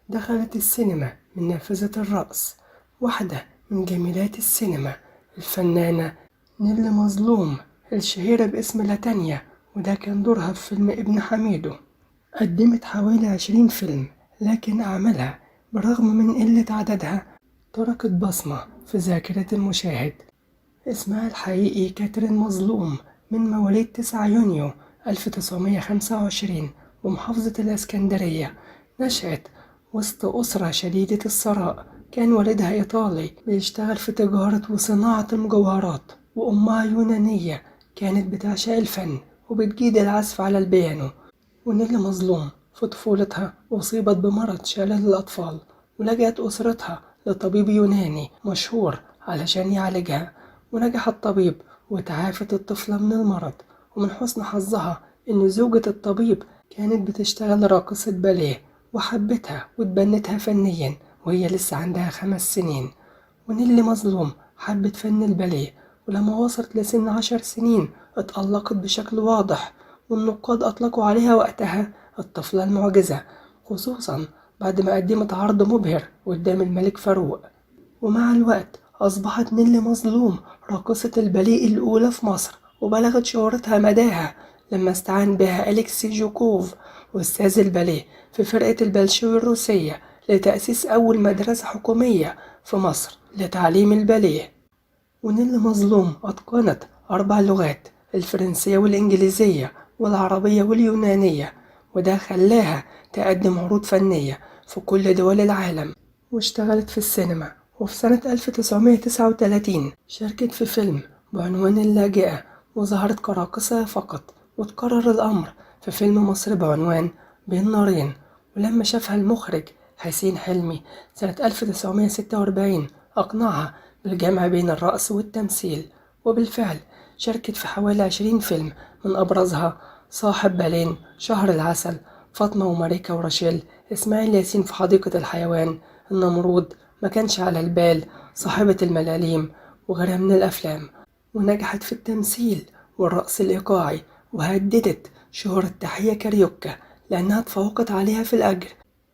دخلت السينما من نافذة الرأس واحدة من جميلات السينما، الفنانة نيللي مظلوم الشهيرة باسم لاتانيا، وده كان دورها في فيلم ابن حميدو. قدمت حوالي 20 فيلم، لكن أعمالها برغم من قلة عددها تركت بصمة في ذاكرة المشاهد. اسمها الحقيقي كاترين مظلوم، من مواليد 9 يونيو 1925 بمحافظة الإسكندرية. نشأت وسط أسرة شديدة الثراء، كان والدها إيطالي بيشتغل في تجارة وصناعة المجوهرات، وأمها يونانية كانت بتعشق الفن وبتجيد العزف على البيانو. ونيللي مظلوم في طفولتها أصيبت بمرض شلل الأطفال، ولجأت أسرتها لطبيب يوناني مشهور علشان يعالجها، ونجح الطبيب وتعافت الطفلة من المرض. ومن حسن حظها إن زوجة الطبيب كانت بتشتغل راقصة باليه، وحبتها واتبنتها فنيا وهي لسه عندها 5 سنين. ونيللي مظلوم حبت فن الباليه، ولما وصلت لسن 10 سنين اتألقت بشكل واضح، والنقاد أطلقوا عليها وقتها الطفلة المعجزة، خصوصا بعد ما قدمت عرض مبهر قدام الملك فاروق. ومع الوقت أصبحت نيللي مظلوم راقصة الباليه الأولى في مصر، وبلغت شهرتها مداها لما استعان بها أليكسي جوكوف أستاذ الباليه في فرقة البلشوي الروسية لتأسيس أول مدرسة حكومية في مصر لتعليم الباليه. ونيللي مظلوم أتقنت 4 لغات: الفرنسية والإنجليزية والعربية واليونانية، وده خلاها تقدم عروض فنية في كل دول العالم. واشتغلت في السينما، وفي سنة 1939 شاركت في فيلم بعنوان اللاجئة، وظهرت كراقصة فقط. وتكرر الأمر في فيلم مصري بعنوان بين نارين، ولما شافها المخرج حسين حلمي سنة 1946 أقنعها بالجمع بين الرقص والتمثيل. وبالفعل شاركت في حوالي 20 فيلم، من أبرزها صاحب بالين، شهر العسل، فاطمة وماريكا وراشيل، إسماعيل ياسين في حديقة الحيوان، النمرود، ما كانش على البال، صاحبة الملاليم، وغيرها من الأفلام. ونجحت في التمثيل والرقص الإيقاعي، وهددت شهرة تحية كاريوكا لأنها تفوقت عليها في الأجر،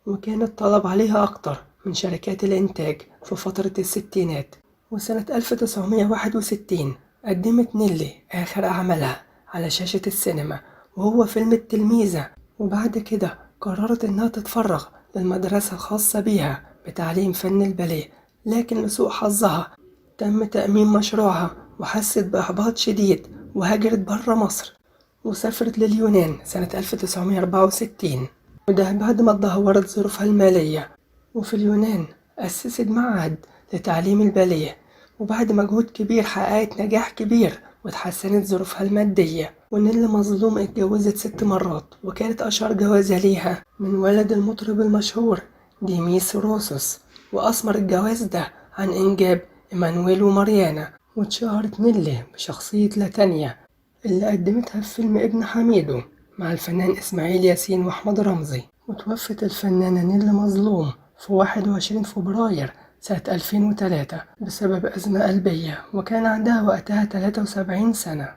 وكان الطلب عليها أكتر من شركات الإنتاج في فترة الستينات. وسنة 1961 قدمت نيللي آخر أعمالها على شاشة السينما، وهو فيلم التلميذة. وبعد كده قررت إنها تتفرغ للمدرسة الخاصة بيها بتعليم فن الباليه، لكن لسوء حظها تم تأميم مشروعها وحست بإحباط شديد، وهاجرت برا مصر وسافرت لليونان سنة 1964، وده بعد ما اتدهورت ظروفها المالية. وفي اليونان أسست معهد لتعليم الباليه، وبعد مجهود كبير حققت نجاح كبير واتحسنت ظروفها المادية. ونيللي مظلوم اتجوزت 6 مرات، وكانت أشهر جوازة ليها من ولد المطرب المشهور ديميس روسوس، وأثمر الجواز ده عن إنجاب إيمانويل وماريانا. واتشهرت نيللي بشخصية لاتانيا اللي قدمتها في فيلم ابن حميدو مع الفنان إسماعيل ياسين وأحمد رمزي. وتوفت الفنانة نيللي مظلوم في 21 فبراير سنة 2003 بسبب أزمة قلبية، وكان عندها وقتها 73 سنة.